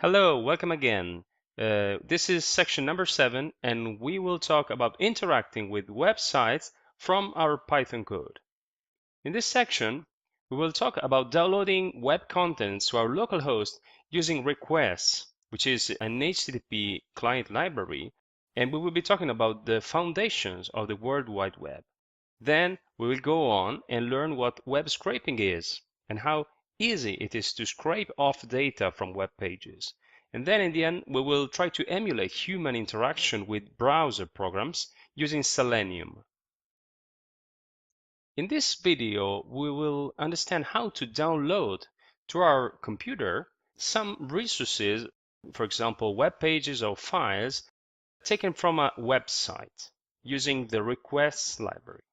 Hello, welcome again. This is section number 7, and we will talk about interacting with websites from our Python code. In this section, we will talk about downloading web contents to our local host using requests, which is an HTTP client library, and we will be talking about the foundations of the World Wide Web. Then we will go on and learn what web scraping is and how easy it is to scrape off data from web pages. And then in the end, we will try to emulate human interaction with browser programs using Selenium. In this video, we will understand how to download to our computer some resources, for example, web pages or files taken from a website using the requests library.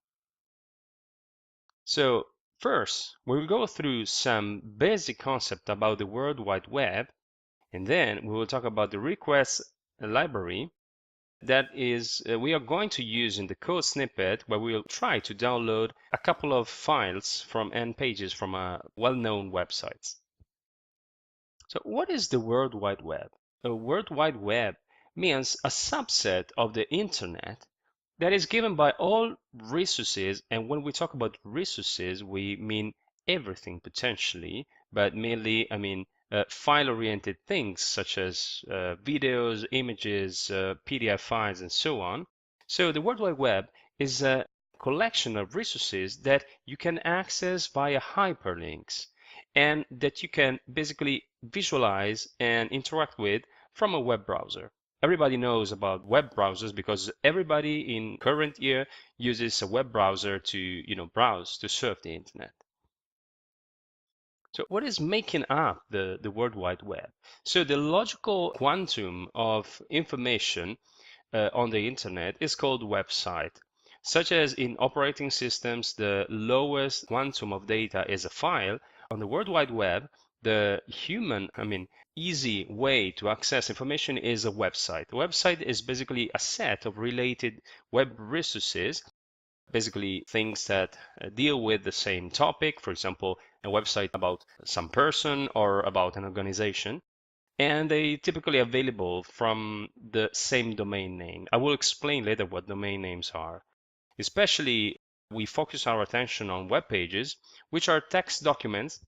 So first, we will go through some basic concept about the World Wide Web, and then we will talk about the requests library that is we are going to use in the code snippet where we'll try to download a couple of files from and pages from a well-known websites. So what is the World Wide Web? The World Wide Web means a subset of the internet that is given by all resources, and when we talk about resources, we mean everything potentially, but mainly, file-oriented things such as videos, images, PDF files, and so on. So the World Wide Web is a collection of resources that you can access via hyperlinks and that you can basically visualize and interact with from a web browser. Everybody knows about web browsers because everybody in current year uses a web browser to browse, to surf the internet. So what is making up the World Wide Web? So the logical quantum of information on the internet is called website. Such as in operating systems, the lowest quantum of data is a file. On the World Wide Web, the easy way to access information is a website. A website is basically a set of related web resources, basically things that deal with the same topic. For example, a website about some person or about an organization. And they typically available from the same domain name. I will explain later what domain names are. Especially, we focus our attention on web pages, which are text documents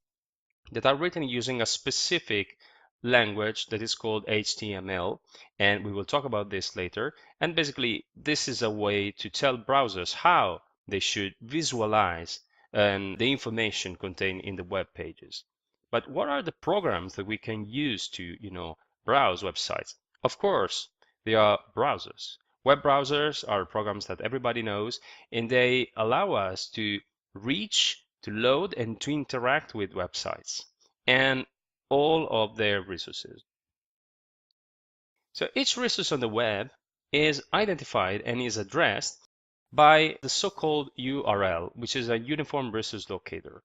that are written using a specific language that is called HTML, and we will talk about this later. And basically, this is a way to tell browsers how they should visualize the information contained in the web pages. But what are the programs that we can use to browse websites? Of course, they are browsers. Web browsers are programs that everybody knows, and they allow us to reach, to load, and to interact with websites and all of their resources. So each resource on the web is identified and is addressed by the so-called URL, which is a Uniform Resource Locator.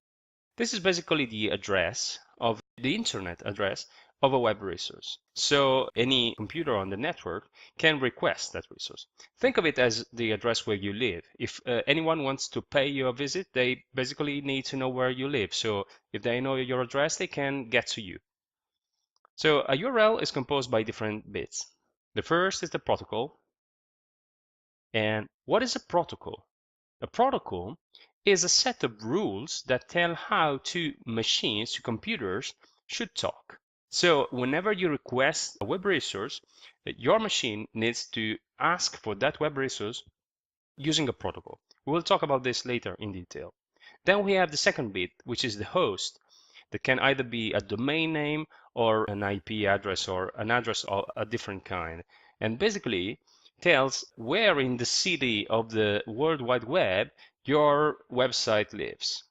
This is basically the address of the internet address of a web resource. So any computer on the network can request that resource. Think of it as the address where you live. If anyone wants to pay you a visit, they basically need to know where you live. So if they know your address, they can get to you. So a URL is composed by different bits. The first is the protocol. And what is a protocol? A protocol is a set of rules that tell how two machines, two computers, should talk. So whenever you request a web resource, your machine needs to ask for that web resource using a protocol. We will talk about this later in detail. Then we have the second bit, which is the host. That can either be a domain name or an IP address or an address of a different kind. And basically tells where in the city of the World Wide Web your website lives.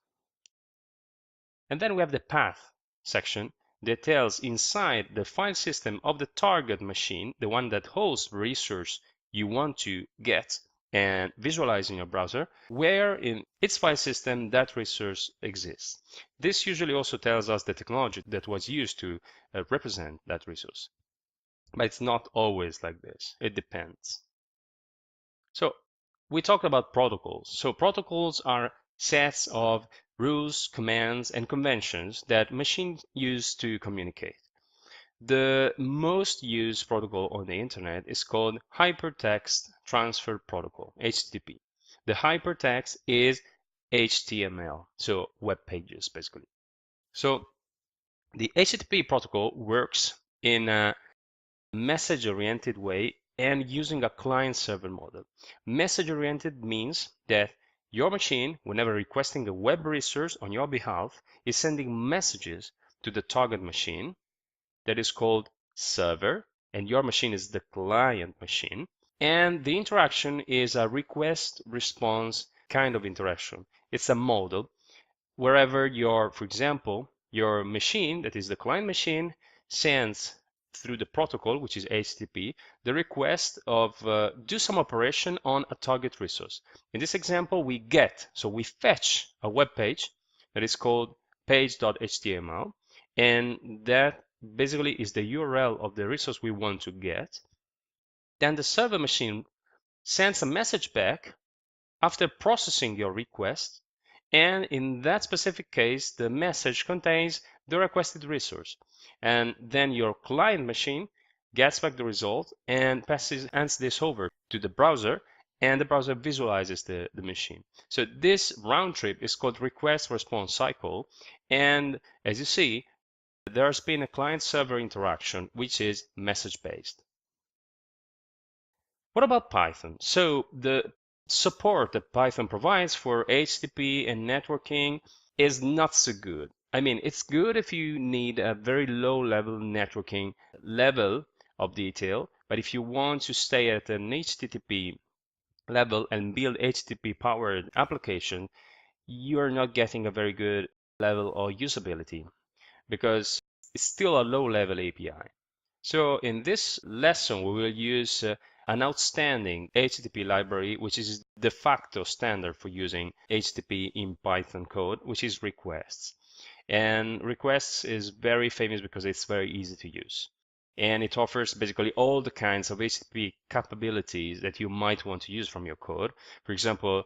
And then we have the path section that tells inside the file system of the target machine, the one that holds the resource you want to get and visualize in your browser, where in its file system that resource exists. This usually also tells us the technology that was used to represent that resource. But it's not always like this. It depends. So we talked about protocols. So protocols are sets of rules, commands, and conventions that machines use to communicate. The most used protocol on the internet is called Hypertext Transfer Protocol, HTTP. The hypertext is HTML, so web pages basically. So the HTTP protocol works in a message-oriented way and using a client-server model. Message-oriented means that your machine, whenever requesting a web resource on your behalf, is sending messages to the target machine that is called server, and your machine is the client machine. And the interaction is a request response kind of interaction. It's a model wherever for example, your machine, that is the client machine, sends through the protocol, which is HTTP, the request of do some operation on a target resource. In this example, we fetch a web page that is called page.html, and that basically is the URL of the resource we want to get. Then the server machine sends a message back after processing your request, and in that specific case, the message contains the requested resource. And then your client machine gets back the result and hands this over to the browser, and the browser visualizes the machine. So this round trip is called request response cycle. And as you see, there's been a client-server interaction, which is message-based. What about Python? So the support that Python provides for HTTP and networking is not so good. I mean, it's good if you need a very low-level networking level of detail, but if you want to stay at an HTTP level and build HTTP-powered application, you're not getting a very good level of usability, because it's still a low-level API. So in this lesson, we will use an outstanding HTTP library, which is de facto standard for using HTTP in Python code, which is requests. And requests is very famous because it's very easy to use. And it offers basically all the kinds of HTTP capabilities that you might want to use from your code. For example,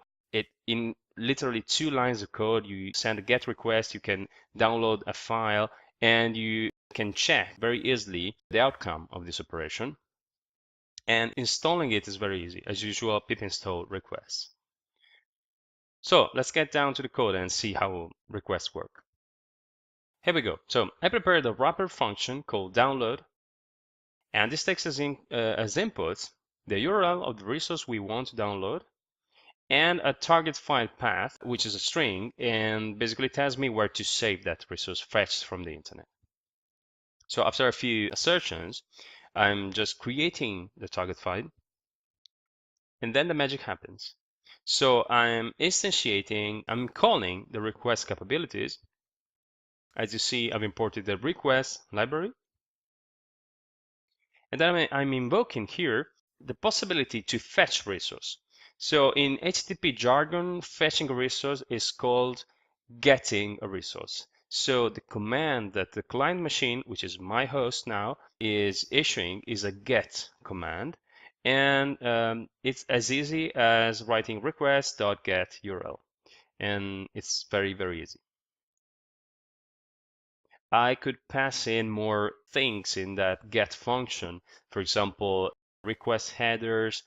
in literally 2 lines of code, you send a GET request, you can download a file, and you can check very easily the outcome of this operation. And installing it is very easy. As usual, pip install requests. So let's get down to the code and see how requests work. Here we go. So I prepared a wrapper function called download, and this takes as inputs the URL of the resource we want to download and a target file path, which is a string, and basically tells me where to save that resource fetched from the internet. So after a few assertions, I'm just creating the target file, and then the magic happens. So I'm calling the request capabilities. As you see, I've imported the request library, and then I'm invoking here the possibility to fetch resource. So in HTTP jargon, fetching a resource is called getting a resource. So the command that the client machine, which is my host now, is issuing is a get command. And it's as easy as writing request.get URL. And it's very, very easy. I could pass in more things in that get function. For example, request headers,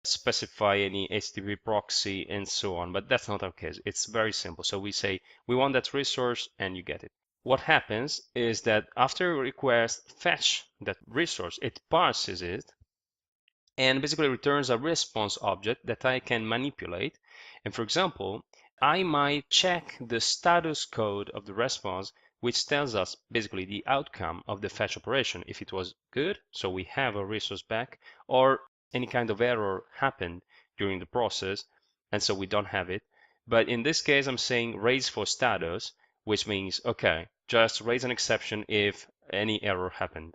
specify any HTTP proxy, and so on. But that's not our case. It's very simple. So we say we want that resource and you get it. What happens is that after a request fetch that resource, it parses it and basically returns a response object that I can manipulate. And for example, I might check the status code of the response, which tells us basically the outcome of the fetch operation. If it was good, so we have a resource back, or any kind of error happened during the process, and so we don't have it. But in this case, I'm saying raise for status, which means, okay, just raise an exception if any error happened.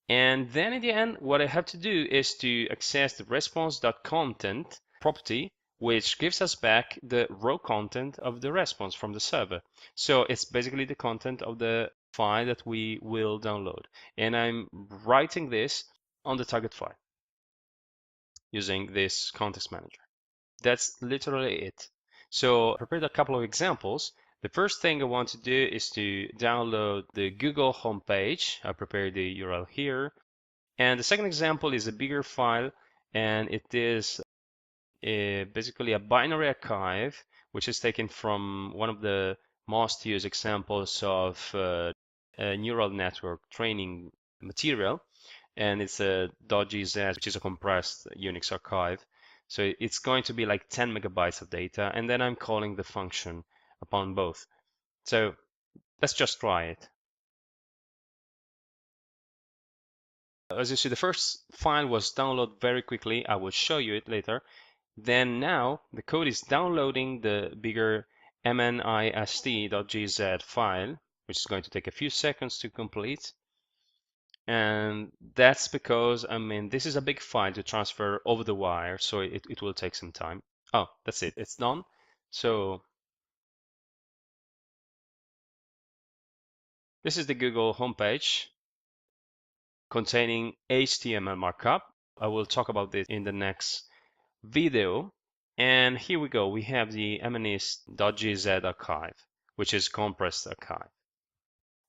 And then in the end, what I have to do is to access the response.content property, which gives us back the raw content of the response from the server. So it's basically the content of the file that we will download. And I'm writing this on the target file using this context manager. That's literally it. So I prepared a couple of examples The first thing I want to do is to download the Google homepage. I prepared the URL here. And the second example is a bigger file, and it is basically a binary archive, which is taken from one of the most used examples of a neural network training material. And it's a .gz, which is a compressed Unix archive. So it's going to be like 10 megabytes of data, and then I'm calling the function upon both. So let's just try it. As you see, the first file was downloaded very quickly. I will show you it later. Then now the code is downloading the bigger mnist.gz file, which is going to take a few seconds to complete. And that's because, I mean, this is a big file to transfer over the wire, so it will take some time. Oh, that's it. It's done. So this is the Google homepage containing HTML markup. I will talk about this in the next video. And here we go. We have the mnist.gz archive, which is compressed archive.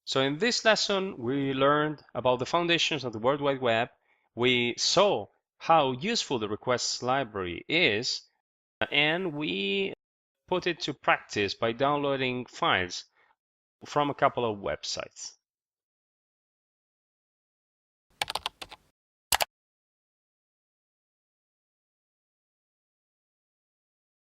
So in this lesson, we learned about the foundations of the World Wide Web. We saw how useful the requests library is, and we put it to practice by downloading files from a couple of websites.